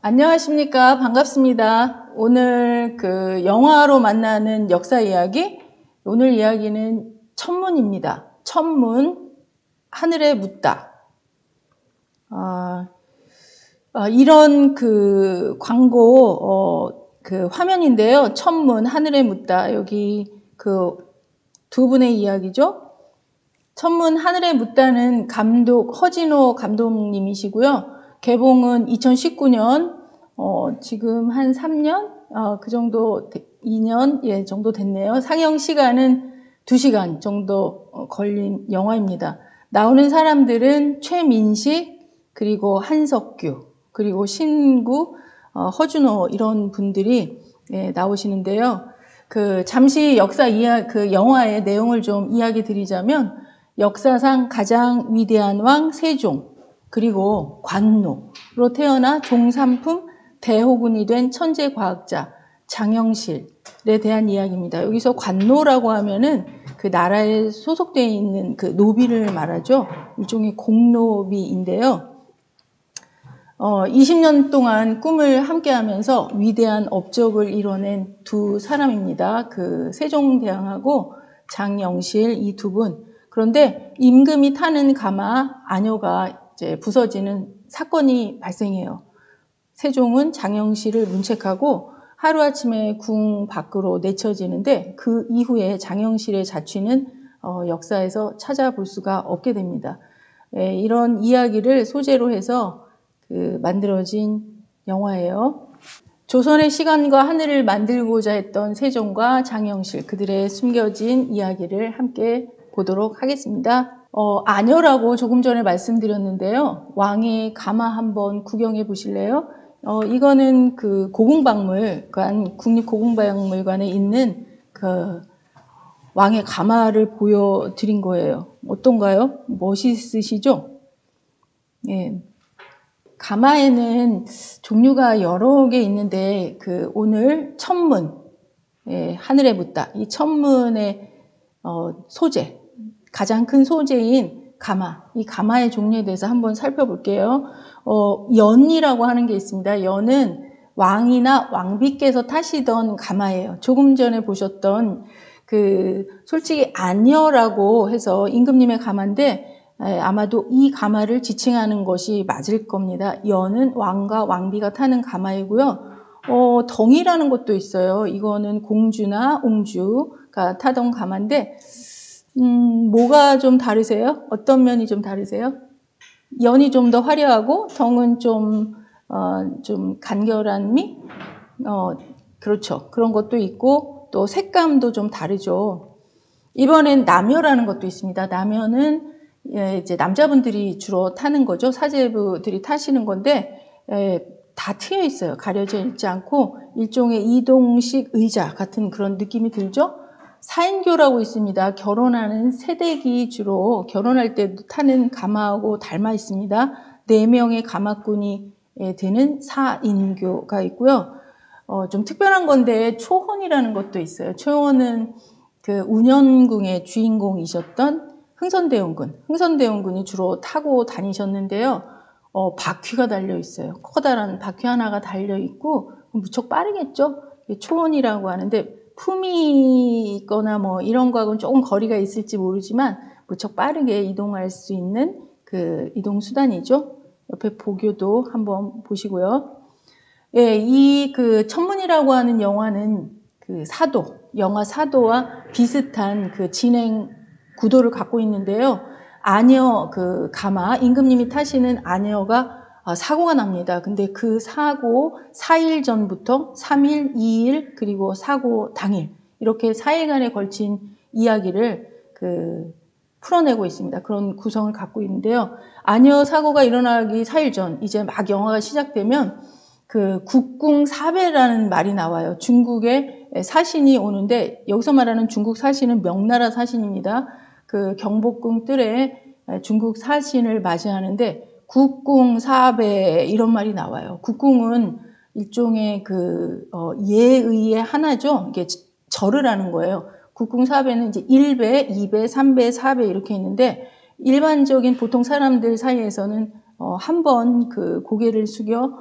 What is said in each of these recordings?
안녕하십니까. 반갑습니다. 오늘 영화로 만나는 역사 이야기, 오늘 이야기는 천문입니다. 천문, 하늘에 묻다. 이런 광고, 화면인데요. 천문, 하늘에 묻다. 여기 두 분의 이야기죠. 천문, 하늘에 묻다는 감독, 허진호 감독님이시고요. 개봉은 2019년, 지금 한 3년? 그 정도, 2년, 정도 됐네요. 상영 시간은 2시간 정도 걸린 영화입니다. 나오는 사람들은 최민식, 그리고 한석규, 그리고 신구, 허준호, 이런 분들이 나오시는데요. 잠시 영화의 내용을 좀 이야기 드리자면, 역사상 가장 위대한 왕 세종, 그리고 관노로 태어나 종삼품 대호군이 된 천재 과학자 장영실에 대한 이야기입니다. 여기서 관노라고 하면은 그 나라에 소속되어 있는 그 노비를 말하죠. 일종의 공노비인데요. 20년 동안 꿈을 함께 하면서 위대한 업적을 이뤄낸 두 사람입니다. 세종대왕하고 장영실 이 두 분. 그런데 임금이 타는 가마 아녀가 이제 부서지는 사건이 발생해요. 세종은 장영실을 문책하고 하루아침에 궁 밖으로 내쳐지는데 그 이후에 장영실의 자취는 역사에서 찾아볼 수가 없게 됩니다. 이런 이야기를 소재로 해서 만들어진 영화예요. 조선의 시간과 하늘을 만들고자 했던 세종과 장영실, 그들의 숨겨진 이야기를 함께 보도록 하겠습니다. 아녀라고 조금 전에 말씀드렸는데요. 왕의 가마 한번 구경해 보실래요? 이거는 고궁박물관, 국립고궁박물관에 있는 왕의 가마를 보여드린 거예요. 어떤가요? 멋있으시죠? 예. 가마에는 종류가 여러 개 있는데, 오늘 천문, 하늘에 묻다. 이 천문의 소재, 가장 큰 소재인 가마, 이 가마의 종류에 대해서 한번 살펴볼게요. 연이라고 하는 게 있습니다. 연은 왕이나 왕비께서 타시던 가마예요. 조금 전에 보셨던 솔직히 아녀라고 해서 임금님의 가마인데 아마도 이 가마를 지칭하는 것이 맞을 겁니다. 연은 왕과 왕비가 타는 가마이고요. 덩이라는 것도 있어요. 이거는 공주나 옹주가 타던 가마인데 뭐가 좀 다르세요? 어떤 면이 좀 다르세요? 연이 좀 더 화려하고 덩은 좀 간결한 미? 그렇죠. 그런 것도 있고 또 색감도 좀 다르죠. 이번엔 남여라는 것도 있습니다. 남여는 이제 남자분들이 주로 타는 거죠. 사제부들이 타시는 건데 다 트여 있어요. 가려져 있지 않고 일종의 이동식 의자 같은 그런 느낌이 들죠. 사인교라고 있습니다. 결혼하는 새댁이 주로 결혼할 때 타는 가마하고 닮아 있습니다. 4명의 가마꾼이 되는 사인교가 있고요. 좀 특별한 건데 초혼이라는 것도 있어요. 초혼은 운현궁의 주인공이셨던 흥선대원군이 주로 타고 다니셨는데요. 바퀴가 달려 있어요. 커다란 바퀴 하나가 달려 있고 무척 빠르겠죠. 초혼이라고 하는데 품이 있거나 뭐 이런 거하고는 조금 거리가 있을지 모르지만 무척 빠르게 이동할 수 있는 이동 수단이죠. 옆에 보교도 한번 보시고요. 이 천문이라고 하는 영화는 영화 사도와 비슷한 진행 구도를 갖고 있는데요. 아녀 가마, 임금님이 타시는 아녀가 사고가 납니다. 근데 그 사고 4일 전부터 3일, 2일, 그리고 사고 당일 이렇게 4일간에 걸친 이야기를 풀어내고 있습니다. 그런 구성을 갖고 있는데요. 아녀 사고가 일어나기 4일 전 이제 막 영화가 시작되면 국궁 사배라는 말이 나와요. 중국에 사신이 오는데 여기서 말하는 중국 사신은 명나라 사신입니다. 경복궁 뜰에 중국 사신을 맞이하는데 국궁 사배 이런 말이 나와요. 국궁은 일종의 예의의 하나죠. 이게 절을 하는 거예요. 국궁 사배는 이제 1배, 2배, 3배, 4배 이렇게 있는데 일반적인 보통 사람들 사이에서는 한 번 고개를 숙여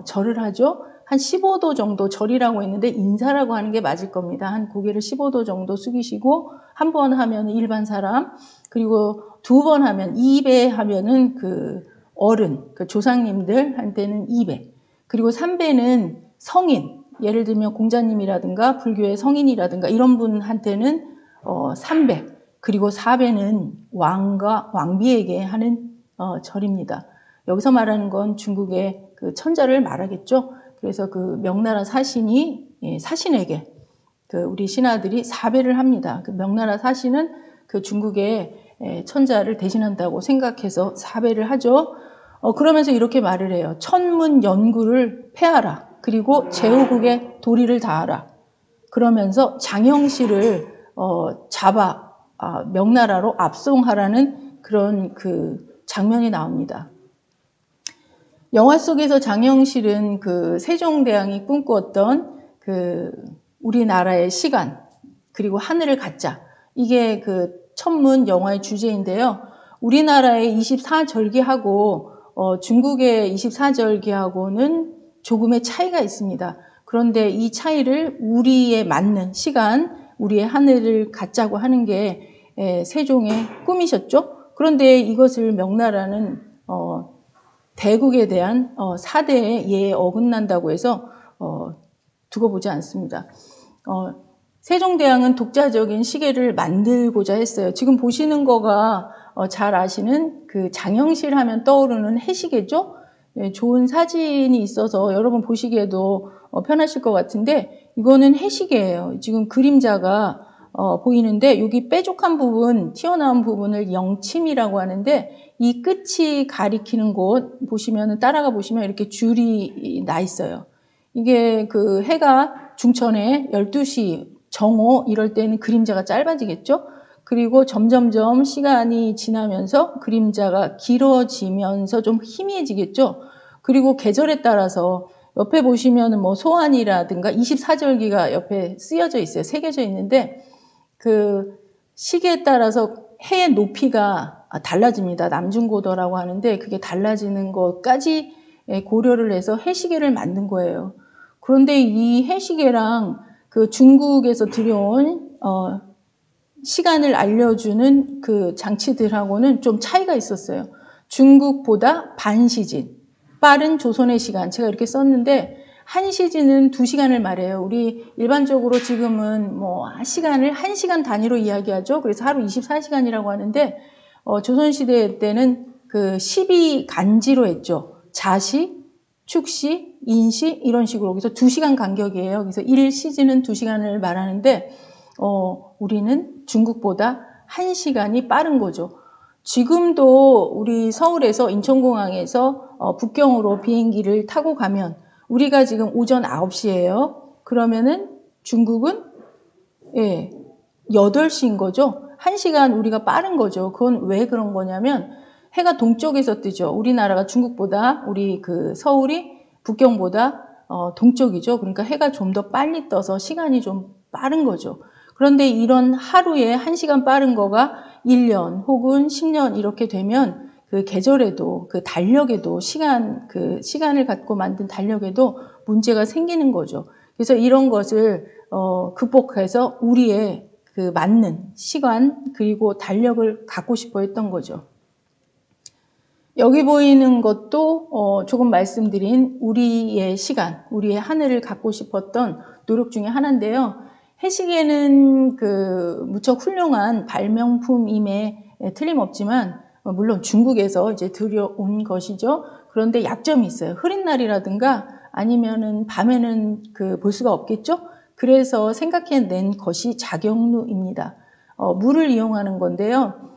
절을 하죠. 한 15도 정도 절이라고 했는데 인사라고 하는 게 맞을 겁니다. 한 고개를 15도 정도 숙이시고 한 번 하면 일반 사람, 그리고 두 번 하면 2배 하면은 그 어른, 그 조상님들한테는 2배, 그리고 3배는 성인, 예를 들면 공자님이라든가 불교의 성인이라든가 이런 분한테는 3배, 그리고 4배는 왕과 왕비에게 하는 절입니다. 여기서 말하는 건 중국의 그 천자를 말하겠죠. 그래서 그 명나라 사신이 사신에게 그 우리 신하들이 4배를 합니다. 그 명나라 사신은 그 중국의 천자를 대신한다고 생각해서 4배를 하죠. 그러면서 이렇게 말을 해요. 천문 연구를 폐하라. 그리고 제후국의 도리를 다하라. 그러면서 장영실을 잡아 명나라로 압송하라는 그런 그 장면이 나옵니다. 영화 속에서 장영실은 그 세종대왕이 꿈꾸었던 그 우리나라의 시간, 그리고 하늘을 갖자. 이게 그 천문 영화의 주제인데요. 우리나라의 24절기하고 중국의 24절기하고는 조금의 차이가 있습니다. 그런데 이 차이를 우리에 맞는 시간, 우리의 하늘을 갖자고 하는 게 세종의 꿈이셨죠. 그런데 이것을 명나라는 대국에 대한 사대의 예에 어긋난다고 해서 두고 보지 않습니다. 세종대왕은 독자적인 시계를 만들고자 했어요. 지금 보시는 거가 잘 아시는 그 장영실 하면 떠오르는 해시계죠. 좋은 사진이 있어서 여러분 보시기에도 편하실 것 같은데 이거는 해시계예요. 지금 그림자가 보이는데 여기 뾰족한 부분, 튀어나온 부분을 영침이라고 하는데 이 끝이 가리키는 곳 보시면 따라가 보시면 이렇게 줄이 나 있어요. 이게 그 해가 중천에 12시 정오 이럴 때는 그림자가 짧아지겠죠. 그리고 점점점 시간이 지나면서 그림자가 길어지면서 좀 희미해지겠죠. 그리고 계절에 따라서 옆에 보시면 뭐 소환이라든가 24절기가 옆에 쓰여져 있어요. 새겨져 있는데 그 시기에 따라서 해의 높이가 달라집니다. 남중고도라고 하는데 그게 달라지는 것까지 고려를 해서 해시계를 만든 거예요. 그런데 이 해시계랑 그 중국에서 들여온 시간을 알려주는 그 장치들하고는 좀 차이가 있었어요. 중국보다 반시진, 빠른 조선의 시간, 제가 이렇게 썼는데 한 시즌은 2시간을 말해요. 우리 일반적으로 지금은 뭐 시간을 1시간 단위로 이야기하죠. 그래서 하루 24시간이라고 하는데 조선시대 때는 그 12간지로 했죠. 자시, 축시, 인시 이런 식으로. 그래서 2시간 간격이에요. 그래서 1시즌은 2시간을 말하는데 우리는 중국보다 1시간이 빠른 거죠. 지금도 우리 서울에서 인천공항에서 북경으로 비행기를 타고 가면 우리가 지금 오전 9시예요. 그러면은 중국은 8시인 거죠. 1시간 우리가 빠른 거죠. 그건 왜 그런 거냐면 해가 동쪽에서 뜨죠. 우리나라가 중국보다 우리 그 서울이 북경보다 동쪽이죠. 그러니까 해가 좀 더 빨리 떠서 시간이 좀 빠른 거죠. 그런데 이런 하루에 1시간 빠른 거가 1년 혹은 10년 이렇게 되면 그 계절에도 그 달력에도 시간을 갖고 만든 달력에도 문제가 생기는 거죠. 그래서 이런 것을 극복해서 우리의 그 맞는 시간 그리고 달력을 갖고 싶어 했던 거죠. 여기 보이는 것도 조금 말씀드린 우리의 시간, 우리의 하늘을 갖고 싶었던 노력 중에 하나인데요. 해시계는 그 무척 훌륭한 발명품임에 틀림없지만 물론 중국에서 이제 들여온 것이죠. 그런데 약점이 있어요. 흐린 날이라든가 아니면은 밤에는 볼 수가 없겠죠. 그래서 생각해낸 것이 자경루입니다. 물을 이용하는 건데요.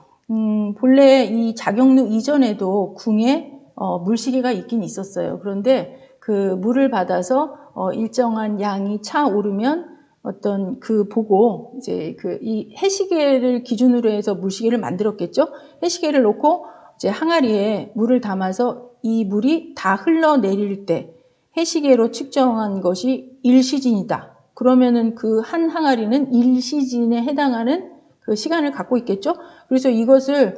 본래 이 자경루 이전에도 궁에 물시계가 있긴 있었어요. 그런데 그 물을 받아서 일정한 양이 차오르면 어떤 보고 이제 이 해시계를 기준으로 해서 물시계를 만들었겠죠. 해시계를 놓고 이제 항아리에 물을 담아서 이 물이 다 흘러내릴 때 해시계로 측정한 것이 1시즌이다. 그러면은 그 한 항아리는 1시즌에 해당하는 그 시간을 갖고 있겠죠. 그래서 이것을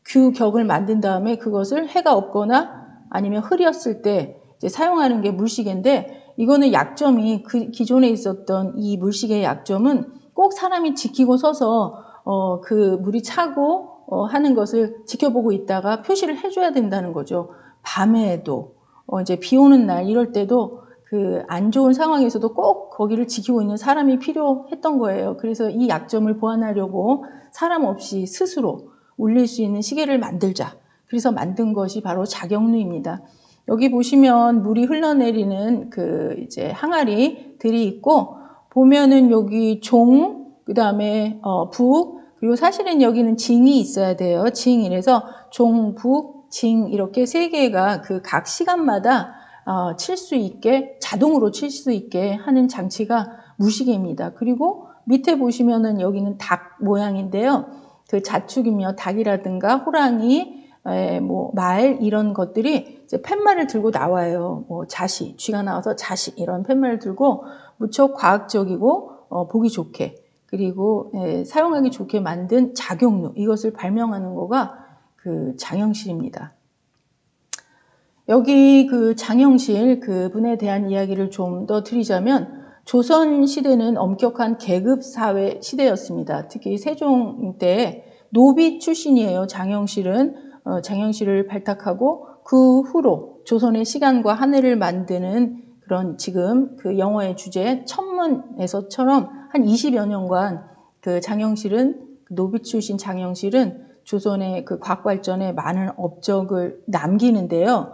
규격을 만든 다음에 그것을 해가 없거나 아니면 흐렸을 때 이제 사용하는 게 물시계인데, 이거는 약점이 그 기존에 있었던 이 물시계의 약점은 꼭 사람이 지키고 서서 그 물이 차고 하는 것을 지켜보고 있다가 표시를 해줘야 된다는 거죠. 밤에도 이제 비 오는 날 이럴 때도 그 안 좋은 상황에서도 꼭 거기를 지키고 있는 사람이 필요했던 거예요. 그래서 이 약점을 보완하려고 사람 없이 스스로 울릴 수 있는 시계를 만들자. 그래서 만든 것이 바로 자경루입니다. 여기 보시면 물이 흘러내리는 그 이제 항아리들이 있고, 보면은 여기 종, 그 다음에 북, 그리고 사실은 여기는 징이 있어야 돼요. 징. 이래서 종, 북, 징 이렇게 세 개가 그 각 시간마다 칠 수 있게, 자동으로 칠 수 있게 하는 장치가 물시계입니다. 그리고 밑에 보시면은 여기는 닭 모양인데요. 그 자축이며 닭이라든가 호랑이, 뭐 말 이런 것들이 이제 팻말을 들고 나와요. 뭐 자시, 쥐가 나와서 자시 이런 팻말을 들고 무척 과학적이고 보기 좋게, 그리고 사용하기 좋게 만든 자경루, 이것을 발명하는 거가 그 장영실입니다. 여기 그 장영실 그분에 대한 이야기를 좀 더 드리자면, 조선 시대는 엄격한 계급 사회 시대였습니다. 특히 세종 때 노비 출신이에요. 장영실은 장영실을 발탁하고 그 후로 조선의 시간과 하늘을 만드는 그런, 지금 그 영화의 주제 천문에서처럼 한 20여 년간 그 장영실은, 노비 출신 장영실은 조선의 그 과학 발전에 많은 업적을 남기는데요.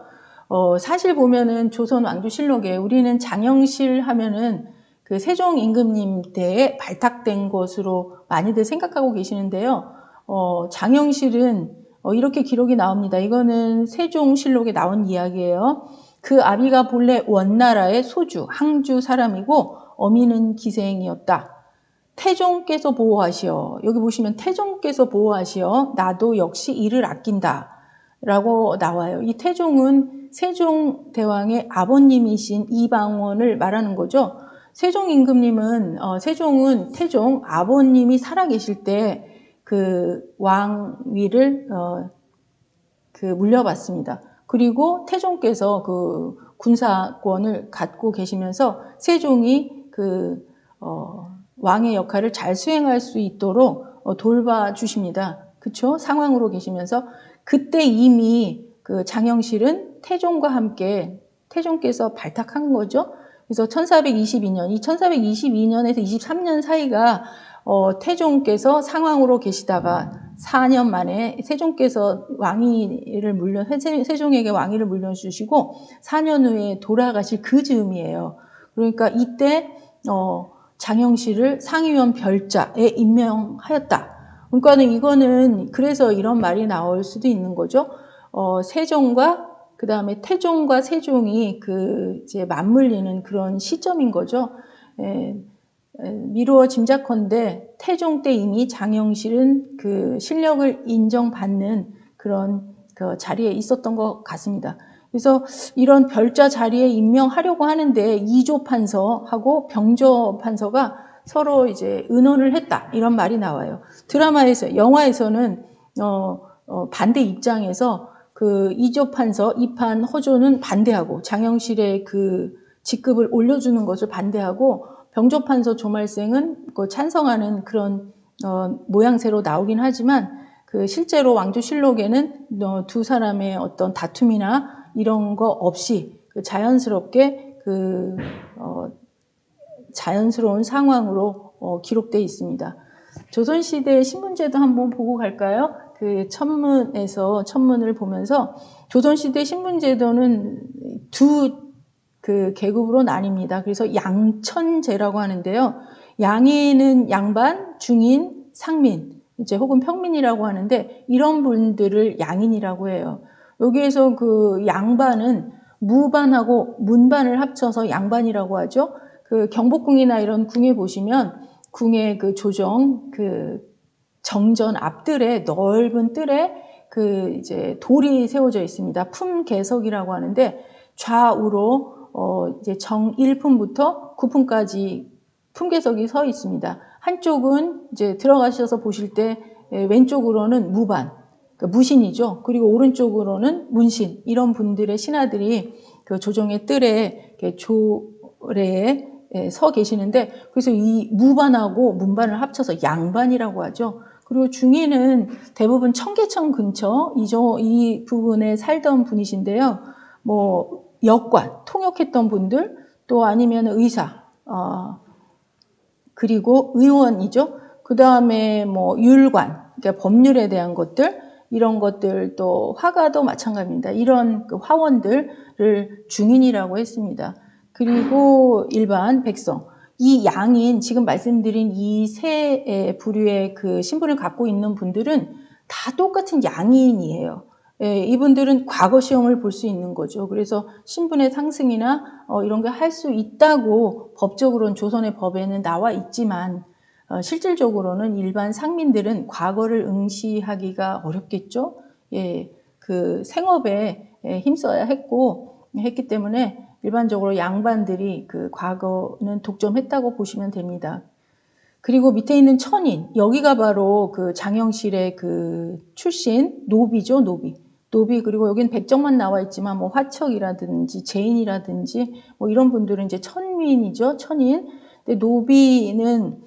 사실 보면은 조선 왕조실록에 우리는 장영실 하면은 그 세종 임금님 때에 발탁된 것으로 많이들 생각하고 계시는데요. 장영실은 이렇게 기록이 나옵니다. 이거는 세종실록에 나온 이야기예요. 그 아비가 본래 원나라의 소주, 항주 사람이고 어미는 기생이었다. 태종께서 보호하시어, 여기 보시면 태종께서 보호하시어 나도 역시 이를 아낀다 라고 나와요. 이 태종은 세종대왕의 아버님이신 이방원을 말하는 거죠. 세종 임금님은 세종은 태종 아버님이 살아계실 때 그 왕위를 그 물려받습니다. 그리고 태종께서 그 군사권을 갖고 계시면서 세종이 그 왕의 역할을 잘 수행할 수 있도록 돌봐주십니다. 그쵸? 상황으로 계시면서 그때 이미 그 장영실은 태종과 함께 태종께서 발탁한 거죠. 그래서 1422년, 이 1422년에서 23년 사이가 태종께서 상황으로 계시다가 4년 만에 세종께서 왕위를 세종에게 왕위를 물려주시고 4년 후에 돌아가실 그 즈음이에요. 그러니까 이때 장영실을 상의원 별자에 임명하였다. 그러니까는 이거는 그래서 이런 말이 나올 수도 있는 거죠. 세종과 그 다음에 태종과 세종이 그 이제 맞물리는 그런 시점인 거죠. 미루어 짐작컨대 태종 때 이미 장영실은 그 실력을 인정받는 그런 그 자리에 있었던 것 같습니다. 그래서 이런 별자 자리에 임명하려고 하는데 이조 판서하고 병조 판서가 서로 이제 의논을 했다, 이런 말이 나와요. 드라마에서, 영화에서는 반대 입장에서 그 이조 판서 이판 허조는 반대하고 장영실의 그 직급을 올려주는 것을 반대하고, 병조 판서 조말생은 그 찬성하는 그런 모양새로 나오긴 하지만 그 실제로 왕조실록에는 두 사람의 어떤 다툼이나 이런 거 없이 그 자연스럽게 그 자연스러운 상황으로 기록되어 있습니다. 조선시대 신분제도 한번 보고 갈까요? 그 천문을 보면서 조선시대 신분제도는 두 그 계급으로 나뉩니다. 그래서 양천제라고 하는데요. 양인은 양반, 중인, 상민, 이제 혹은 평민이라고 하는데, 이런 분들을 양인이라고 해요. 여기에서 그 양반은 무반하고 문반을 합쳐서 양반이라고 하죠. 그 경복궁이나 이런 궁에 보시면 궁의 그 조정, 그 정전 앞뜰에 넓은 뜰에 그 이제 돌이 세워져 있습니다. 품계석이라고 하는데 좌우로 이제 정 1품부터 9품까지 품계석이 서 있습니다. 한쪽은 이제 들어가셔서 보실 때 왼쪽으로는 무반, 그러니까 무신이죠. 그리고 오른쪽으로는 문신, 이런 분들의 신하들이 그 조정의 뜰에 조례에 서 계시는데, 그래서 이 무반하고 문반을 합쳐서 양반이라고 하죠. 그리고 중인은 대부분 청계천 근처 이 부분에 살던 분이신데요. 뭐 역관, 통역했던 분들, 또 아니면 의사, 그리고 의원이죠. 그 다음에 뭐 율관, 그러니까 법률에 대한 것들, 이런 것들, 또 화가도 마찬가지입니다. 이런 그 화원들을 중인이라고 했습니다. 그리고 일반 백성, 이 양인, 지금 말씀드린 이 세 부류의 그 신분을 갖고 있는 분들은 다 똑같은 양인이에요. 이분들은 과거 시험을 볼 수 있는 거죠. 그래서 신분의 상승이나 이런 게 할 수 있다고 법적으로는 조선의 법에는 나와 있지만, 실질적으로는 일반 상민들은 과거를 응시하기가 어렵겠죠. 그 생업에 힘써야 했기 때문에 일반적으로 양반들이 그 과거는 독점했다고 보시면 됩니다. 그리고 밑에 있는 천인, 여기가 바로 그 장영실의 그 출신 노비죠, 노비. 그리고 여기는 백정만 나와 있지만 뭐 화척이라든지 제인이라든지 뭐 이런 분들은 이제 천민이죠, 천인. 근데 노비는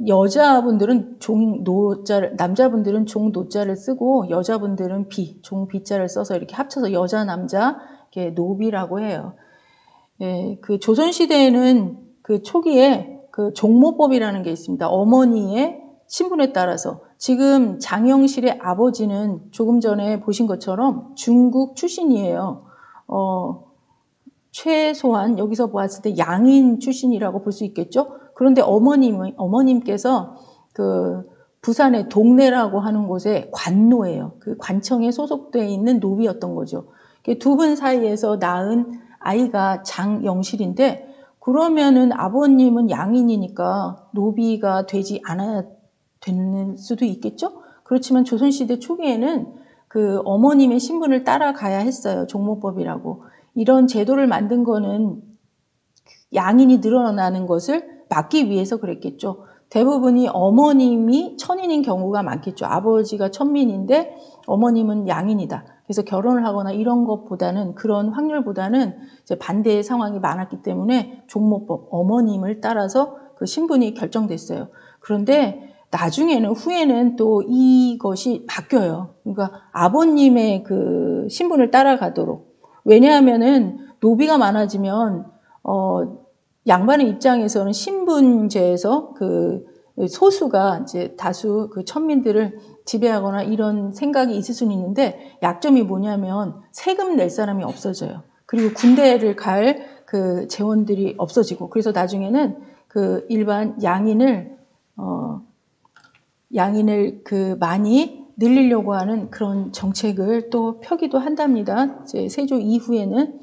여자분들은 종노자를, 남자분들은 종노자를 쓰고 여자분들은 종 비자를 써서 이렇게 합쳐서 여자 남자 이렇게 노비라고 해요. 그 조선 시대에는 그 초기에 그 종모법이라는 게 있습니다. 어머니의 신분에 따라서. 지금 장영실의 아버지는 조금 전에 보신 것처럼 중국 출신이에요. 최소한 여기서 보았을 때 양인 출신이라고 볼 수 있겠죠. 그런데 어머님께서 그 부산의 동래라고 하는 곳에 관노예요. 그 관청에 소속되어 있는 노비였던 거죠. 두 분 사이에서 낳은 아이가 장영실인데, 그러면은 아버님은 양인이니까 노비가 되지 않아야 되는 수도 있겠죠? 그렇지만 조선시대 초기에는 그 어머님의 신분을 따라가야 했어요. 종모법이라고. 이런 제도를 만든 거는 양인이 늘어나는 것을 막기 위해서 그랬겠죠. 대부분이 어머님이 천인인 경우가 많겠죠. 아버지가 천민인데 어머님은 양인이다. 그래서 결혼을 하거나 이런 것보다는, 그런 확률보다는 이제 반대의 상황이 많았기 때문에 종모법, 어머님을 따라서 그 신분이 결정됐어요. 그런데 후에는 또 이것이 바뀌어요. 그러니까 아버님의 그 신분을 따라가도록. 왜냐하면은 노비가 많아지면 양반의 입장에서는 신분제에서 그 소수가 이제 다수 그 천민들을 지배하거나 이런 생각이 있을 수는 있는데, 약점이 뭐냐면 세금 낼 사람이 없어져요. 그리고 군대를 갈 그 재원들이 없어지고, 그래서 나중에는 그 일반 양인을 그 많이 늘리려고 하는 그런 정책을 또 펴기도 한답니다. 이제 세조 이후에는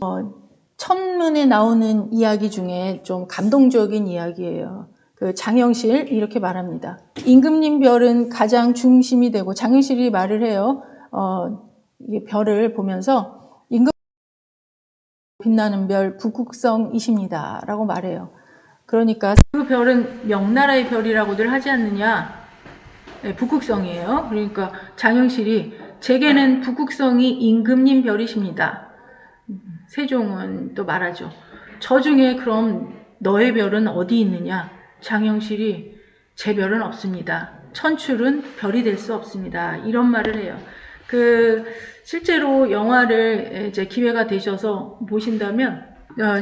천문에 나오는 이야기 중에 좀 감동적인 이야기예요. 그 장영실 이렇게 말합니다. 임금님 별은 가장 중심이 되고, 장영실이 말을 해요. 이 별을 보면서 임금 빛나는 별 북극성이십니다 라고 말해요. 그러니까 그 별은 명나라의 별이라고들 하지 않느냐. 북극성이에요. 그러니까 장영실이 제게는 북극성이 임금님 별이십니다. 세종은 또 말하죠. 저 중에 그럼 너의 별은 어디 있느냐? 장영실이 제 별은 없습니다. 천출은 별이 될 수 없습니다. 이런 말을 해요. 실제로 영화를 이제 기회가 되셔서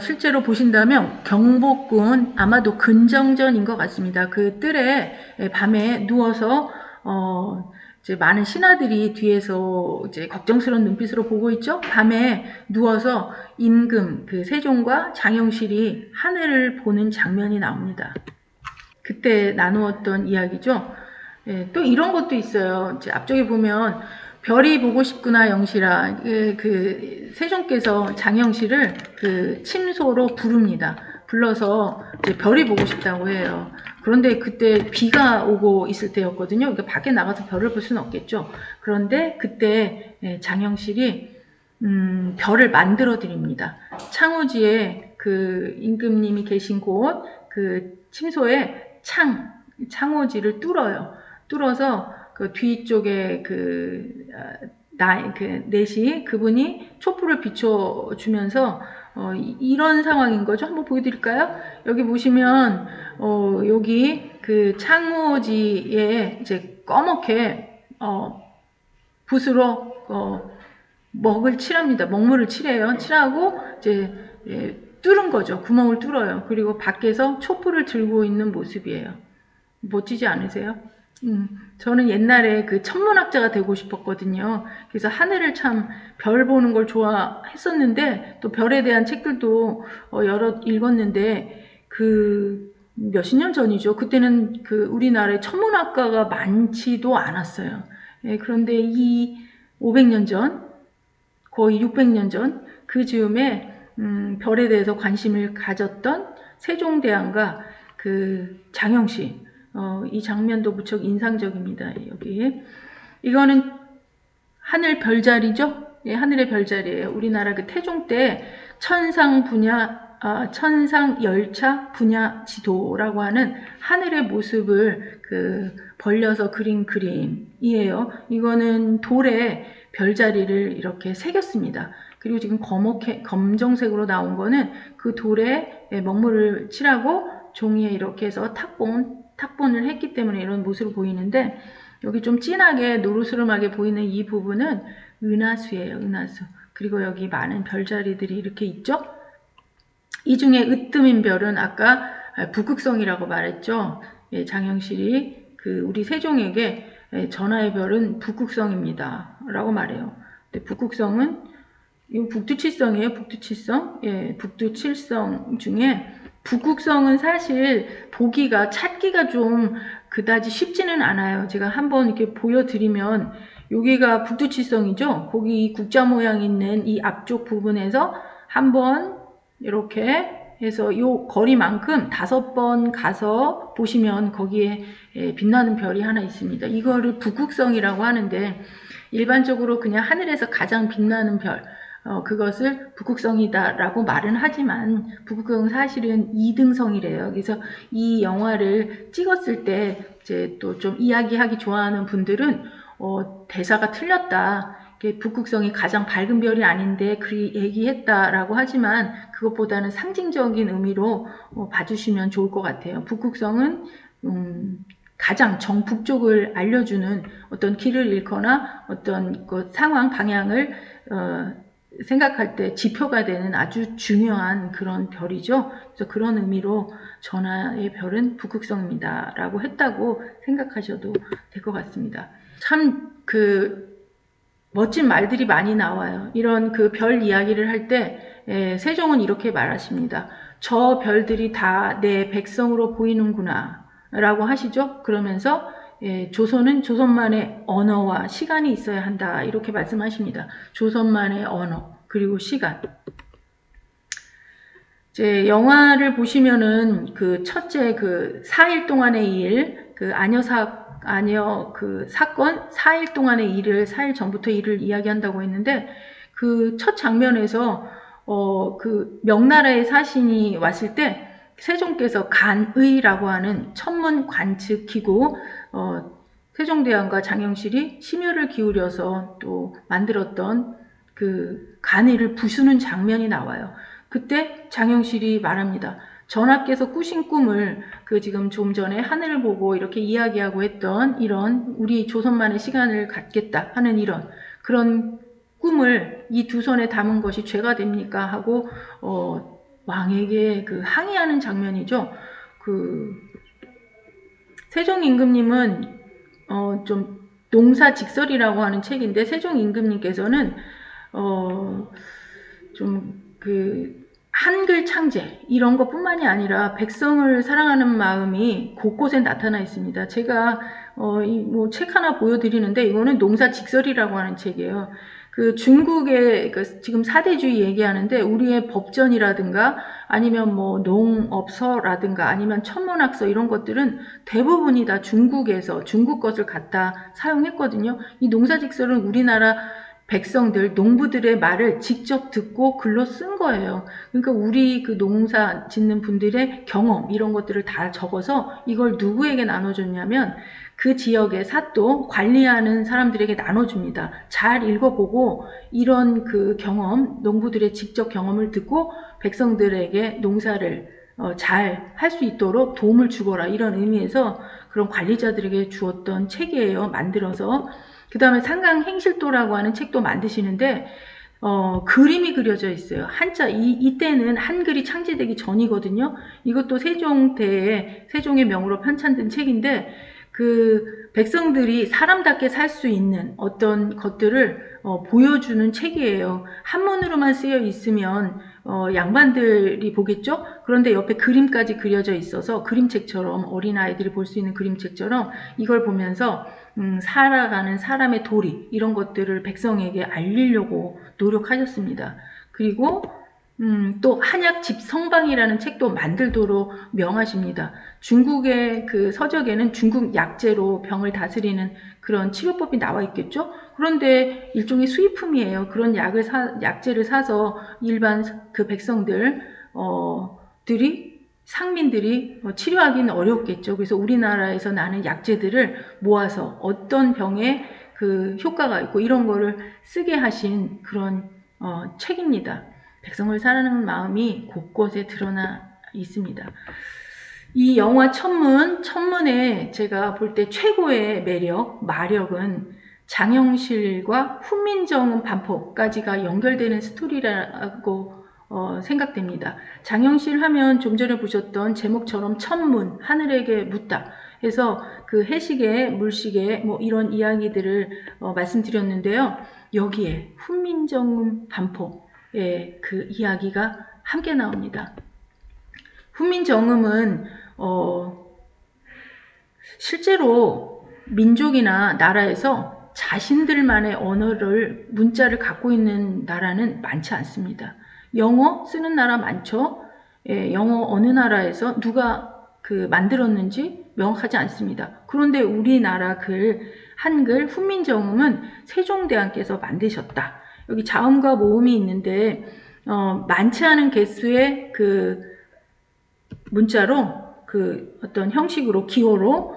실제로 보신다면 경복궁은 아마도 근정전인 것 같습니다. 그 뜰에 밤에 누워서 이제 많은 신하들이 뒤에서 이제 걱정스러운 눈빛으로 보고 있죠. 밤에 누워서 임금, 그 세종과 장영실이 하늘을 보는 장면이 나옵니다. 그때 나누었던 이야기죠. 또 이런 것도 있어요. 이제 앞쪽에 보면 별이 보고 싶구나 영실아. 그 세종께서 장영실을 그 침소로 부릅니다. 불러서 이제 별이 보고 싶다고 해요. 그런데 그때 비가 오고 있을 때였거든요. 그러니까 밖에 나가서 별을 볼 수는 없겠죠. 그런데 그때 장영실이 별을 만들어 드립니다. 창우지에 그 임금님이 계신 곳 그 침소에 창호지를 뚫어요. 뚫어서 그 뒤쪽에 그 내시 그분이 촛불을 비춰주면서 이런 상황인 거죠. 한번 보여드릴까요? 여기 보시면 여기 그 창호지에 이제 꺼멓게 붓으로 먹을 칠합니다. 먹물을 칠해요. 칠하고 이제 뚫은 거죠. 구멍을 뚫어요. 그리고 밖에서 촛불을 들고 있는 모습이에요. 멋지지 않으세요? 저는 옛날에 그 천문학자가 되고 싶었거든요. 그래서 하늘을 참 별 보는 걸 좋아했었는데 또 별에 대한 책들도 여러 읽었는데 그 몇십 년 전이죠. 그때는 그 우리나라에 천문학과가 많지도 않았어요. 그런데 이 500년 전, 거의 600년 전 그 즈음에 별에 대해서 관심을 가졌던 세종대왕과 그 장영실, 이 장면도 무척 인상적입니다. 여기 이거는 하늘 별자리죠. 예, 하늘의 별자리예요. 우리나라 그 태종 때 천상 열차 분야 지도라고 하는 하늘의 모습을 그 벌려서 그린 그림이에요. 이거는 돌에 별자리를 이렇게 새겼습니다. 그리고 지금 검정색으로 나온 거는 그 돌에 먹물을 칠하고 종이에 이렇게 해서 탁본을 했기 때문에 이런 모습으로 보이는데, 여기 좀 진하게 노르스름하게 보이는 이 부분은 은하수예요. 은하수. 그리고 여기 많은 별자리들이 이렇게 있죠. 이 중에 으뜸인 별은 아까 북극성이라고 말했죠. 예, 장영실이 그 우리 세종에게 전하의 별은 북극성입니다 라고 말해요. 근데 북극성은 이 북두칠성이에요. 북두칠성. 예, 북두칠성 중에 북극성은 사실 보기가, 찾기가 좀 그다지 쉽지는 않아요. 제가 한번 이렇게 보여드리면, 여기가 북두칠성이죠. 거기 국자 모양 있는 이 앞쪽 부분에서 한번 이렇게 해서 이 거리만큼 5번 가서 보시면 거기에 빛나는 별이 하나 있습니다. 이거를 북극성이라고 하는데, 일반적으로 그냥 하늘에서 가장 빛나는 별, 그것을 북극성이다 라고 말은 하지만 북극성은 사실은 2등성이래요. 그래서 이 영화를 찍었을 때 이제 또 좀 이야기하기 좋아하는 분들은 대사가 틀렸다, 북극성이 가장 밝은 별이 아닌데 그리 얘기했다라고 하지만 그것보다는 상징적인 의미로 봐주시면 좋을 것 같아요. 북극성은 가장 정북쪽을 알려주는 어떤 길을 잃거나 어떤 그 상황 방향을 생각할 때 지표가 되는 아주 중요한 그런 별이죠. 그래서 그런 의미로 전하의 별은 북극성입니다 라고 했다고 생각하셔도 될 것 같습니다. 참 멋진 말들이 많이 나와요. 이런 그 별 이야기를 할 때 세종은 이렇게 말하십니다. 저 별들이 다 내 백성으로 보이는구나 라고 하시죠. 그러면서 조선은 조선만의 언어와 시간이 있어야 한다 이렇게 말씀하십니다. 조선만의 언어 그리고 시간. 이제 영화를 보시면은 그 첫째 그 4일 동안의 일, 그 아녀 그 사건 4일 동안의 일을 4일 전부터 일을 이야기한다고 했는데, 그 첫 장면에서 그 명나라의 사신이 왔을 때 세종께서 간의라고 하는 천문 관측 기구, 세종대왕과 장영실이 심혈을 기울여서 또 만들었던 그 간의를 부수는 장면이 나와요. 그때 장영실이 말합니다. 전하께서 꾸신 꿈을 지금 좀 전에 하늘을 보고 이렇게 이야기하고 했던 이런 우리 조선만의 시간을 갖겠다 하는 이런 그런 꿈을 이 두 손에 담은 것이 죄가 됩니까? 하고 왕에게 항의하는 장면이죠. 세종 임금님은 좀 농사직설이라고 하는 책인데, 세종 임금님께서는 좀 한글 창제 이런 것뿐만이 아니라 백성을 사랑하는 마음이 곳곳에 나타나 있습니다. 제가 책 하나 보여드리는데, 이거는 농사직설이라고 하는 책이에요. 중국의 지금 사대주의 얘기하는데, 우리의 법전이라든가 아니면 뭐 농업서라든가 아니면 천문학서 이런 것들은 대부분이 다 중국에서 중국 것을 갖다 사용했거든요. 이 농사직설은 우리나라 백성들, 농부들의 말을 직접 듣고 글로 쓴 거예요. 그러니까 우리 그 농사 짓는 분들의 경험, 이런 것들을 다 적어서 이걸 누구에게 나눠줬냐면 그 지역의 삿도 관리하는 사람들에게 나눠줍니다. 잘 읽어보고 이런 그 경험, 농부들의 직접 경험을 듣고 백성들에게 농사를 잘 할 수 있도록 도움을 주거라, 이런 의미에서 그런 관리자들에게 주었던 책이에요. 만들어서. 그 다음에 상강행실도라고 하는 책도 만드시는데 그림이 그려져 있어요. 한자, 이때는 한글이 창제되기 전이거든요. 이것도 세종의 명으로 편찬된 책인데 그 백성들이 사람답게 살 수 있는 어떤 것들을 보여주는 책이에요. 한문으로만 쓰여 있으면 양반들이 보겠죠? 그런데 옆에 그림까지 그려져 있어서 그림책처럼, 어린아이들이 볼 수 있는 그림책처럼 이걸 보면서 살아가는 사람의 도리, 이런 것들을 백성에게 알리려고 노력하셨습니다. 그리고 또 한약 집성방이라는 책도 만들도록 명하십니다. 중국의 그 서적에는 중국 약재로 병을 다스리는 그런 치료법이 나와 있겠죠? 그런데 일종의 수입품이에요. 그런 약재를 사서 일반 그 백성들, 상민들이 치료하기는 어렵겠죠. 그래서 우리나라에서 나는 약재들을 모아서 어떤 병에 그 효과가 있고 이런 거를 쓰게 하신 그런 책입니다. 백성을 사랑하는 마음이 곳곳에 드러나 있습니다. 이 영화 천문에 제가 볼 때 최고의 마력은 장영실과 훈민정음 반포까지가 연결되는 스토리라고 생각됩니다. 장영실 하면 좀 전에 보셨던 제목처럼 천문, 하늘에게 묻다 해서 그 해시계, 물시계 뭐 이런 이야기들을 말씀드렸는데요. 여기에 훈민정음 반포의 그 이야기가 함께 나옵니다. 훈민정음은 실제로 민족이나 나라에서 자신들만의 문자를 갖고 있는 나라는 많지 않습니다. 영어 쓰는 나라 많죠? 영어 어느 나라에서 누가 만들었는지 명확하지 않습니다. 그런데 우리나라 한글 훈민정음은 세종대왕께서 만드셨다. 여기 자음과 모음이 있는데 많지 않은 개수의 문자로 어떤 형식으로 기호로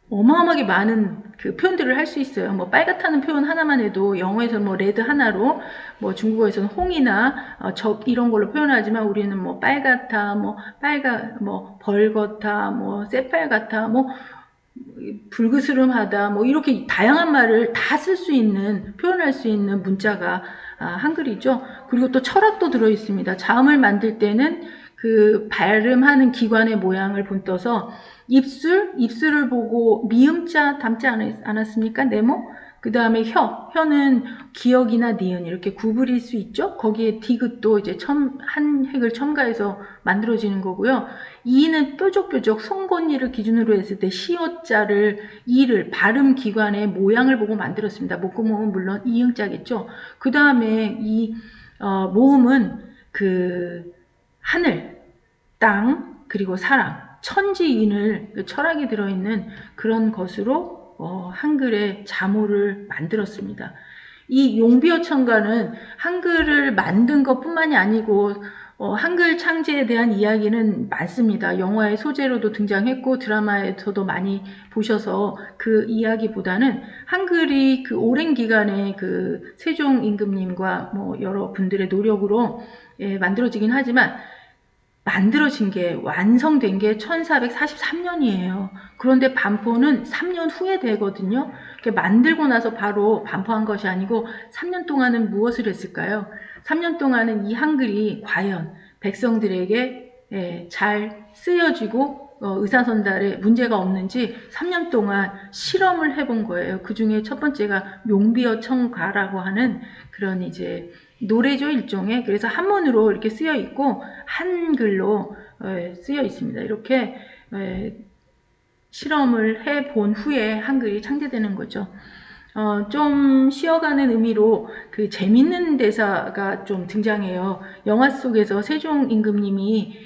어마어마하게 많은 표현들을 할 수 있어요. 뭐 빨갛다는 표현 하나만 해도 영어에서는 뭐 레드 하나로, 뭐 중국어에서는 홍이나 적 이런 걸로 표현하지만 우리는 뭐 빨갛다, 뭐 벌겋다, 뭐 새빨갛다, 뭐 불그스름하다, 뭐 이렇게 다양한 말을 다 쓸 수 있는, 표현할 수 있는 문자가 한글이죠. 그리고 또 철학도 들어 있습니다. 자음을 만들 때는 그 발음하는 기관의 모양을 본떠서 입술을 보고 미음자 담지 않았습니까? 네모? 그 다음에 혀는 기역이나 니은 이렇게 구부릴 수 있죠? 거기에 디귿도 이제 한 획을 첨가해서 만들어지는 거고요. 이는 뾰족뾰족 송곳니를 기준으로 했을 때 시옷자를 이를 발음 기관의 모양을 보고 만들었습니다. 목구멍은 물론 이응자겠죠. 그 다음에 이 모음은 하늘, 땅, 그리고 사랑, 천지인을 철학이 들어있는 그런 것으로 한글의 자모를 만들었습니다. 이 용비어천가는 한글을 만든 것뿐만이 아니고 한글 창제에 대한 이야기는 많습니다. 영화의 소재로도 등장했고 드라마에서도 많이 보셔서 그 이야기보다는 한글이 오랜 기간에 세종 임금님과 뭐 여러 분들의 노력으로 만들어지긴 하지만 만들어진 게, 완성된 게 1443년이에요. 그런데 반포는 3년 후에 되거든요. 만들고 나서 바로 반포한 것이 아니고 3년 동안은 무엇을 했을까요? 3년 동안은 이 한글이 과연 백성들에게 잘 쓰여지고 의사선달에 문제가 없는지 3년 동안 실험을 해본 거예요. 그 중에 첫 번째가 용비어천가라고 하는 그런 이제 노래죠, 일종의. 그래서 한문으로 이렇게 쓰여 있고 한글로 쓰여 있습니다. 이렇게 실험을 해본 후에 한글이 창제되는 거죠. 좀 쉬어가는 의미로 재밌는 대사가 좀 등장해요. 영화 속에서 세종 임금님이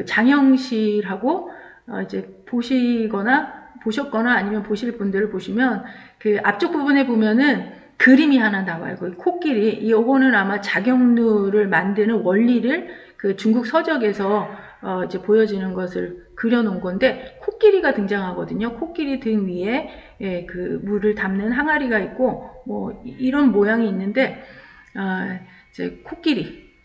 장영실하고 이제 보시거나 보셨거나 아니면 보실 분들을 보시면 그 앞쪽 부분에 보면은 그림이 하나 나와요. 그 코끼리. 요거는 아마 작용루를 만드는 원리를 그 중국 서적에서 이제 보여지는 것을 그려놓은 건데, 코끼리가 등장하거든요. 코끼리 등 위에 그 물을 담는 항아리가 있고 뭐 이런 모양이 있는데, 이제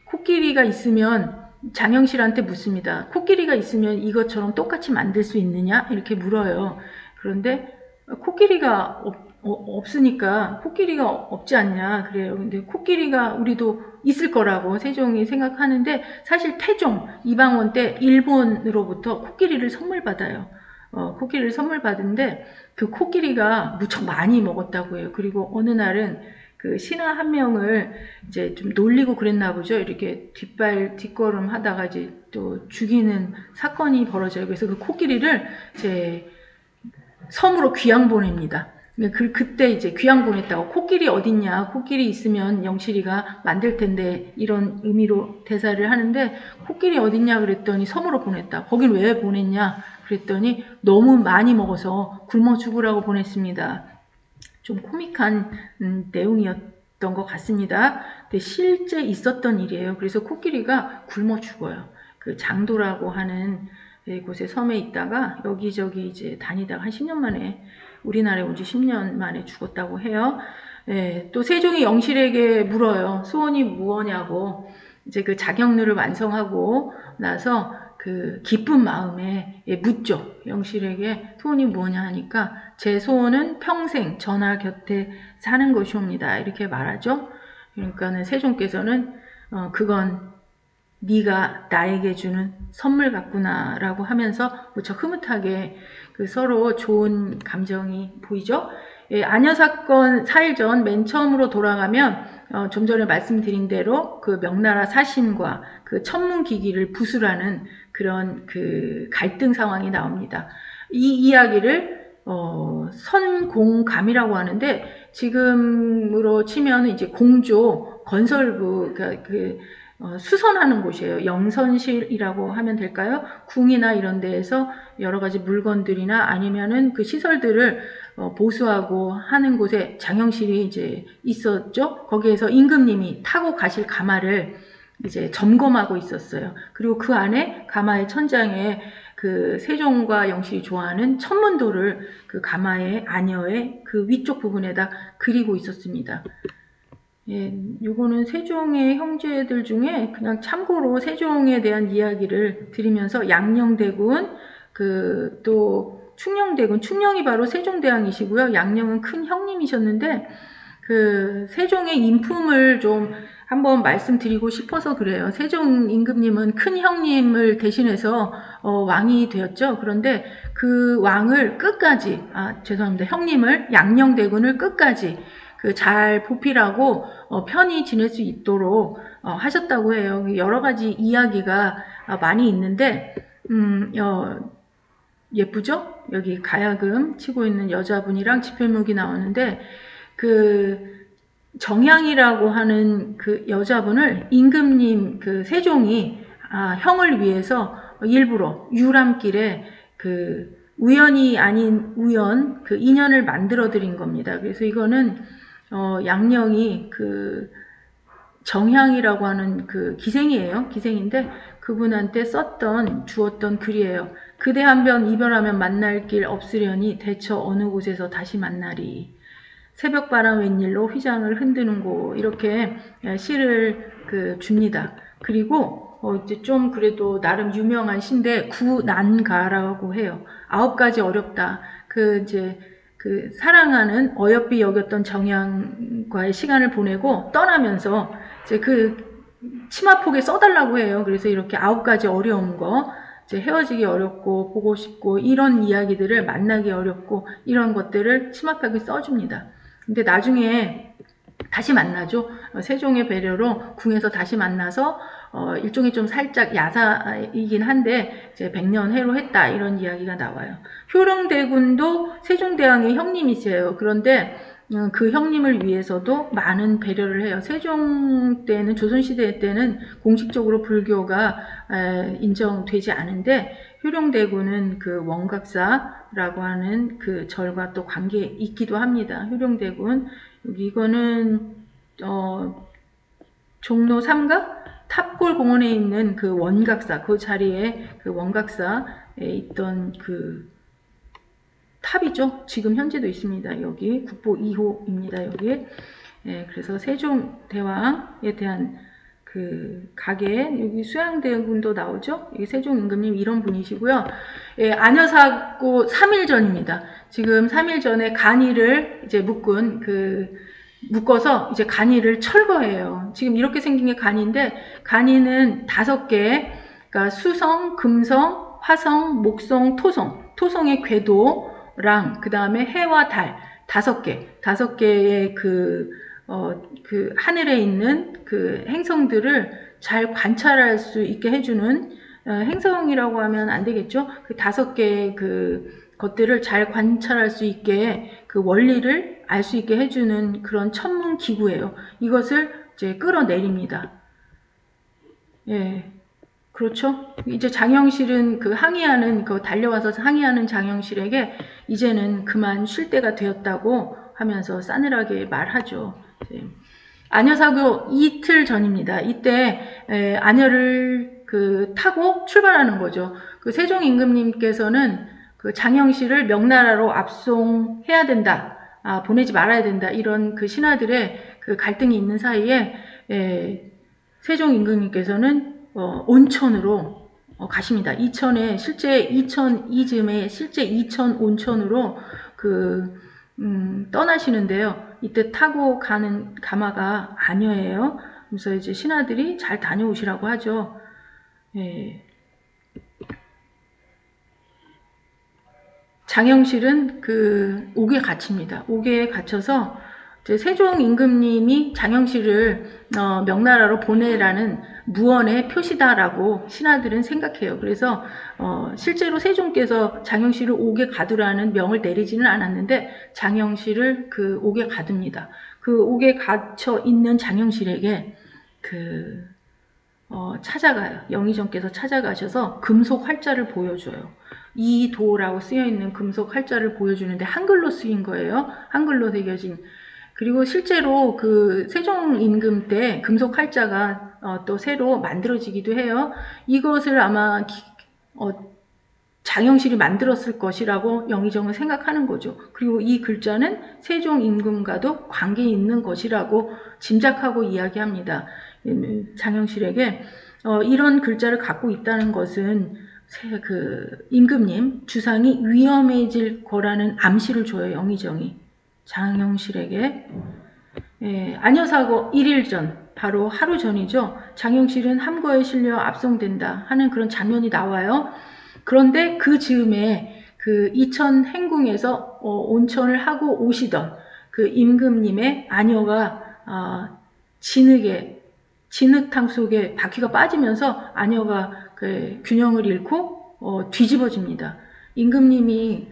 코끼리가 있으면 장영실한테 묻습니다. 코끼리가 있으면 이것처럼 똑같이 만들 수 있느냐? 이렇게 물어요. 그런데 코끼리가 없으니까 코끼리가 없지 않냐 그래요. 근데 코끼리가 우리도 있을 거라고 세종이 생각하는데, 사실 태종 이방원 때 일본으로부터 코끼리를 선물 받아요. 코끼리를 선물 받은데 그 코끼리가 무척 많이 먹었다고 해요. 그리고 어느 날은 그 신하 한 명을 이제 좀 놀리고 그랬나 보죠. 이렇게 뒷걸음 하다가 이제 또 죽이는 사건이 벌어져요. 그래서 그 코끼리를 이제 섬으로 귀양 보냅니다. 그때 이제 귀양 보냈다고, 코끼리 어딨냐, 코끼리 있으면 영실이가 만들 텐데, 이런 의미로 대사를 하는데, 코끼리 어딨냐 그랬더니 섬으로 보냈다. 거긴 왜 보냈냐 그랬더니 너무 많이 먹어서 굶어 죽으라고 보냈습니다. 좀 코믹한 내용이었던 것 같습니다. 근데 실제 있었던 일이에요. 그래서 코끼리가 굶어 죽어요. 그 장도라고 하는 곳에 섬에 있다가 여기저기 이제 다니다가 한 10년 만에, 우리나라에 온 지 10년 만에 죽었다고 해요. 또 세종이 영실에게 물어요. 소원이 무엇냐고. 이제 그 자경루를 완성하고 나서 그 기쁜 마음에 묻죠. 영실에게 소원이 뭐냐 하니까, 제 소원은 평생 전하 곁에 사는 것이옵니다. 이렇게 말하죠. 그러니까는 세종께서는 그건 네가 나에게 주는 선물 같구나 라고 하면서 무척 흐뭇하게 그 서로 좋은 감정이 보이죠. 안여사건 4일 전 맨 처음으로 돌아가면 좀 전에 말씀드린 대로 그 명나라 사신과 그 천문기기를 부수라는 그런 그 갈등 상황이 나옵니다. 이 이야기를 선공감이라고 하는데, 지금으로 치면 이제 공조 건설부, 수선하는 곳이에요. 영선실이라고 하면 될까요? 궁이나 이런 데에서 여러 가지 물건들이나 아니면은 그 시설들을 보수하고 하는 곳에 장영실이 이제 있었죠. 거기에서 임금님이 타고 가실 가마를 이제 점검하고 있었어요. 그리고 그 안에 가마의 천장에 그 세종과 영실이 좋아하는 천문도를 그 가마의 안여의 그 위쪽 부분에다 그리고 있었습니다. 요거는 세종의 형제들 중에 그냥 참고로 세종에 대한 이야기를 드리면서, 양녕대군, 또 충녕대군, 충녕이 바로 세종대왕이시고요. 양녕은 큰 형님이셨는데, 그 세종의 인품을 좀 한번 말씀드리고 싶어서 그래요. 세종 임금님은 큰 형님을 대신해서 왕이 되었죠. 그런데 그 왕을 끝까지, 죄송합니다. 형님을, 양녕대군을 끝까지 잘 보필하고 편히 지낼 수 있도록 하셨다고 해요. 여러 가지 이야기가 많이 있는데, 예쁘죠? 여기 가야금 치고 있는 여자분이랑 지필목이 나오는데, 그 정향이라고 하는 그 여자분을 임금님 그 세종이 형을 위해서 일부러 유람길에 그 우연이 아닌 우연, 그 인연을 만들어 드린 겁니다. 그래서 이거는 양녕이 그 정향이라고 하는 그 기생이에요. 기생인데 그분한테 주었던 글이에요. 그대 한번 이별하면 만날 길 없으려니 대처 어느 곳에서 다시 만나리. 새벽바람 웬일로 휘장을 흔드는 곳, 이렇게 시를 줍니다. 그리고 이제 좀 그래도 나름 유명한 시인데 구난가라고 해요. 9가지 어렵다. 사랑하는 어여삐 여겼던 정향과의 시간을 보내고 떠나면서 이제 그 치마폭에 써달라고 해요. 그래서 이렇게 9가지 어려운 거, 이제 헤어지기 어렵고 보고 싶고 이런 이야기들을 만나기 어렵고 이런 것들을 치마폭에 써줍니다. 근데 나중에 다시 만나죠. 세종의 배려로 궁에서 다시 만나서 일종의 좀 살짝 야사이긴 한데 이제 100년 해로했다 이런 이야기가 나와요. 효령대군도 세종대왕의 형님이세요. 그런데 그 형님을 위해서도 많은 배려를 해요. 세종 때는, 조선시대 때는 공식적으로 불교가 인정되지 않은데, 효룡대군은 그 원각사라고 하는 그 절과 또 관계 있기도 합니다. 효룡대군. 이거는, 종로 3가 탑골 공원에 있는 그 원각사, 그 자리에 그 원각사에 있던 그 탑이죠. 지금 현재도 있습니다. 여기 국보 2호입니다. 여기. 그래서 세종대왕에 대한 그 가게, 여기 수양대군도 나오죠. 여기 세종 임금님 이런 분이시고요. 안여사고 3일 전입니다. 지금 3일 전에 간이를 이제 묶어서 이제 간이를 철거해요. 지금 이렇게 생긴 게 간인데, 간이는 5개, 그러니까 수성, 금성, 화성, 목성, 토성, 토성의 궤도랑 그 다음에 해와 달 5개의 그 하늘에 있는 그 행성들을 잘 관찰할 수 있게 해주는, 행성이라고 하면 안 되겠죠? 그 5개의 그 것들을 잘 관찰할 수 있게 그 원리를 알 수 있게 해주는 그런 천문 기구예요. 이것을 이제 끌어내립니다. 예. 그렇죠? 이제 장영실은 그 달려와서 항의하는 장영실에게 이제는 그만 쉴 때가 되었다고 하면서 싸늘하게 말하죠. 안여사고 이틀 전입니다. 이때 안여를 타고 출발하는 거죠. 그 세종 임금님께서는 그 장영실을 명나라로 압송해야 된다, 보내지 말아야 된다, 이런 그 신하들의 그 갈등이 있는 사이에 세종 임금님께서는 온천으로 가십니다. 이천에 실제 이쯤에 실제 이천 온천으로 떠나시는데요. 이때 타고 가는 가마가 안여예요. 그래서 이제 신하들이 잘 다녀오시라고 하죠. 장영실은 그 옥에 갇힙니다. 옥에 갇혀서 이제 세종 임금님이 장영실을 명나라로 보내라는 무언의 표시다라고 신하들은 생각해요. 그래서 실제로 세종께서 장영실을 옥에 가두라는 명을 내리지는 않았는데 장영실을 그 옥에 가둡니다. 그 옥에 갇혀 있는 장영실에게 찾아가요. 영의정께서 찾아가셔서 금속 활자를 보여줘요. 이도라고 쓰여있는 금속 활자를 보여주는데 한글로 쓰인 거예요. 한글로 새겨진. 그리고 실제로 그 세종 임금 때 금속 활자가 또 새로 만들어지기도 해요. 이것을 아마 장영실이 만들었을 것이라고 영의정은 생각하는 거죠. 그리고 이 글자는 세종 임금과도 관계 있는 것이라고 짐작하고 이야기합니다. 장영실에게 이런 글자를 갖고 있다는 것은 그 임금님 주상이 위험해질 거라는 암시를 줘요. 영의정이 장영실에게. 안여사고 1일 전, 바로 하루 전이죠. 장영실은 함거에 실려 압송된다 하는 그런 장면이 나와요. 그런데 그 즈음에 그 이천 행궁에서 온천을 하고 오시던 그 임금님의 안여가 진흙탕 속에 바퀴가 빠지면서 안여가 그 균형을 잃고 뒤집어집니다. 임금님이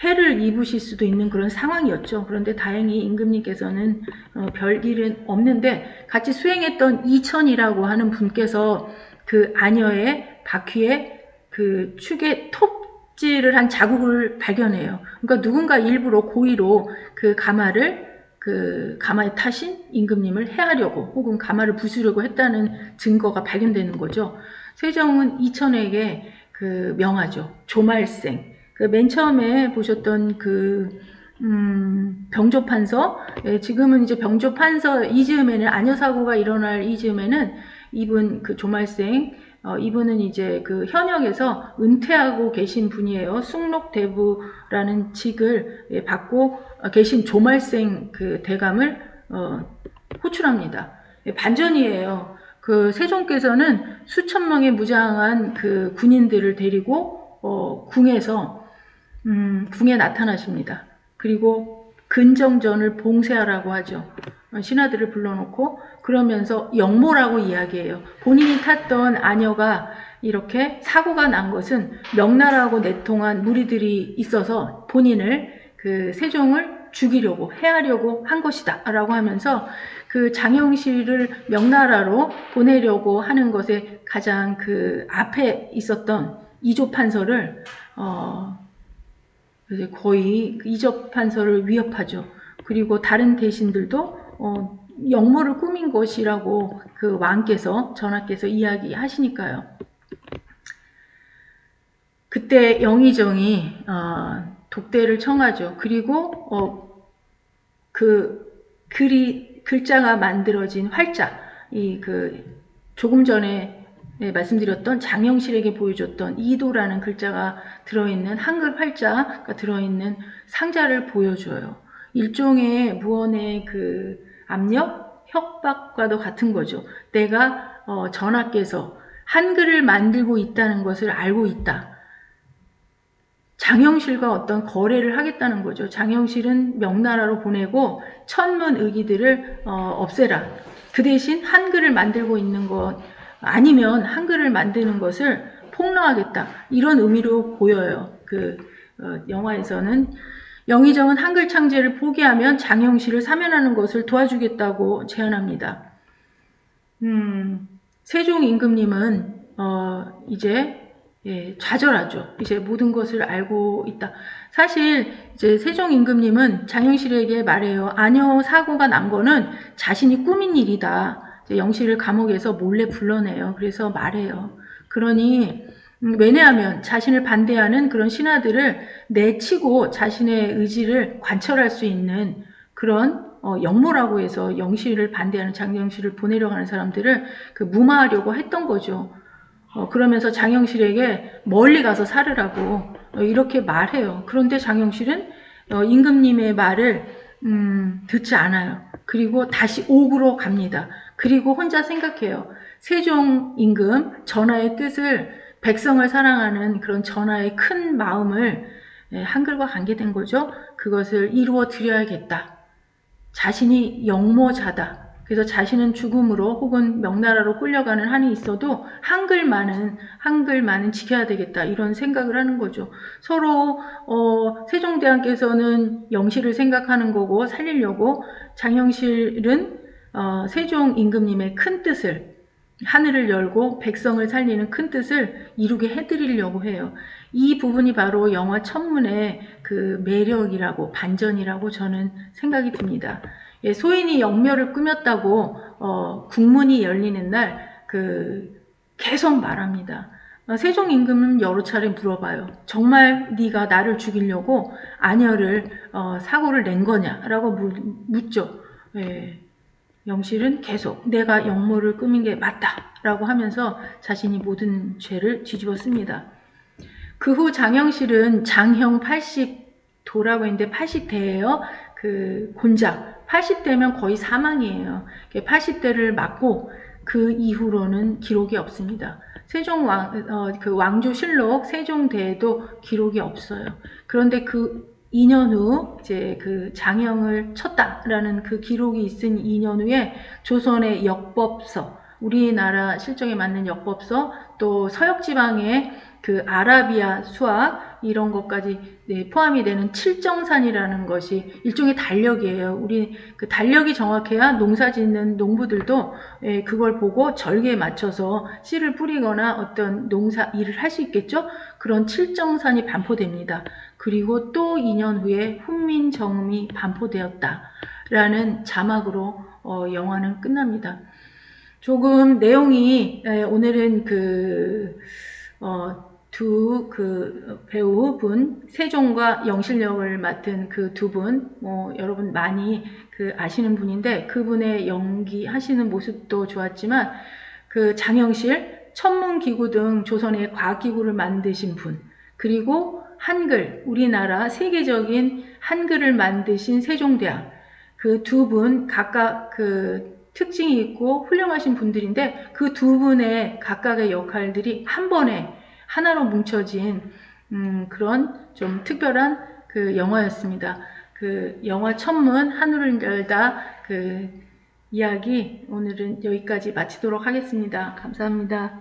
해를 입으실 수도 있는 그런 상황이었죠. 그런데 다행히 임금님께서는 별일은 없는데 같이 수행했던 이천이라고 하는 분께서 그 안여의 바퀴에 그 축에 톱질을 한 자국을 발견해요. 그러니까 누군가 일부러 고의로 그 가마에 타신 임금님을 해하려고 혹은 가마를 부수려고 했다는 증거가 발견되는 거죠. 세종은 이천에게 명하죠. 조말생. 맨 처음에 보셨던 병조판서, 지금은 이제 병조판서 이즈음에는 안여사고가 일어날 이즈음에는 이분 조말생, 이분은 이제 현역에서 은퇴하고 계신 분이에요. 숭록대부라는 직을 받고 계신 조말생 대감을 호출합니다. 반전이에요. 세종께서는 수천 명의 무장한 군인들을 데리고 궁에 나타나십니다. 그리고 근정전을 봉쇄하라고 하죠. 신하들을 불러놓고 그러면서 영모라고 이야기해요. 본인이 탔던 안여가 이렇게 사고가 난 것은 명나라하고 내통한 무리들이 있어서 본인을 세종을 죽이려고 해하려고 한 것이다 라고 하면서 그 장영실을 명나라로 보내려고 하는 것에 가장 그 앞에 있었던 이조 판서를 이제 거의 이조 판서를 위협하죠. 그리고 다른 대신들도 역모를 꾸민 것이라고 그 왕께서 전하께서 이야기하시니까요. 그때 영의정이 독대를 청하죠. 그리고 그 글자가 만들어진 활자, 조금 전에 말씀드렸던 장영실에게 보여줬던 이도라는 글자가 들어있는 한글 활자가 들어있는 상자를 보여줘요. 일종의 무언의 그 압력, 협박과도 같은 거죠. 내가 전하께서 한글을 만들고 있다는 것을 알고 있다. 장영실과 어떤 거래를 하겠다는 거죠. 장영실은 명나라로 보내고 천문의기들을 없애라. 그 대신 한글을 만들고 있는 것 아니면 한글을 만드는 것을 폭로하겠다. 이런 의미로 보여요. 영화에서는 영의정은 한글 창제를 포기하면 장영실을 사면하는 것을 도와주겠다고 제안합니다. 세종 임금님은 이제 좌절하죠. 이제 모든 것을 알고 있다. 사실 이제 세종 임금님은 장영실에게 말해요. 아니요, 사고가 난 거는 자신이 꾸민 일이다. 이제 영실을 감옥에서 몰래 불러내요. 그래서 말해요. 그러니 왜냐하면 자신을 반대하는 그런 신하들을 내치고 자신의 의지를 관철할 수 있는 그런 역모라고 해서 영실을 반대하는 장영실을 보내려고 하는 사람들을 무마하려고 했던 거죠. 그러면서 장영실에게 멀리 가서 살으라고 이렇게 말해요. 그런데 장영실은 임금님의 말을 듣지 않아요. 그리고 다시 옥으로 갑니다. 그리고 혼자 생각해요. 세종 임금 전하의 뜻을 백성을 사랑하는 그런 전하의 큰 마음을 한글과 관계된 거죠. 그것을 이루어 드려야겠다. 자신이 역모자다. 그래서 자신은 죽음으로 혹은 명나라로 끌려가는 한이 있어도 한글만은 지켜야 되겠다. 이런 생각을 하는 거죠. 서로 세종대왕께서는 영실을 생각하는 거고 살리려고 장영실은 세종 임금님의 큰 뜻을 하늘을 열고 백성을 살리는 큰 뜻을 이루게 해드리려고 해요. 이 부분이 바로 영화 천문의 그 매력이라고 반전이라고 저는 생각이 듭니다. 소인이 영묘를 꾸몄다고 국문이 열리는 날 계속 말합니다. 세종 임금은 여러 차례 물어봐요. 정말 네가 나를 죽이려고 아녀를 사고를 낸 거냐라고 묻죠. 영실은 계속 내가 역모를 꾸민 게 맞다라고 하면서 자신이 모든 죄를 뒤집었습니다. 그 후 장영실은 장형 80도라고 했는데 80대예요. 곤작 80대면 거의 사망이에요. 80대를 맞고 그 이후로는 기록이 없습니다. 세종 왕조실록 세종대에도 기록이 없어요. 그런데 그 2년 후 이제 장형을 쳤다라는 그 기록이 있은 2년 후에 조선의 역법서, 우리나라 실정에 맞는 역법서, 또 서역지방의 아라비아 수학 이런 것까지 포함이 되는 칠정산이라는 것이 일종의 달력이에요. 우리 달력이 정확해야 농사 짓는 농부들도 그걸 보고 절기에 맞춰서 씨를 뿌리거나 어떤 농사 일을 할 수 있겠죠. 그런 칠정산이 반포됩니다. 그리고 또 2년 후에 훈민정음이 반포되었다라는 자막으로 영화는 끝납니다. 조금 내용이 오늘은 두 배우분, 세종과 영실 역을 맡은 그 두 분, 여러분 많이 아시는 분인데 그분의 연기하시는 모습도 좋았지만 장영실, 천문기구 등 조선의 과학기구를 만드신 분, 그리고 한글, 우리나라 세계적인 한글을 만드신 세종대왕, 그 두 분 각각 특징이 있고 훌륭하신 분들인데 그 두 분의 각각의 역할들이 한 번에 하나로 뭉쳐진 그런 좀 특별한 영화였습니다. 영화 천문 하늘을 열다 이야기 오늘은 여기까지 마치도록 하겠습니다. 감사합니다.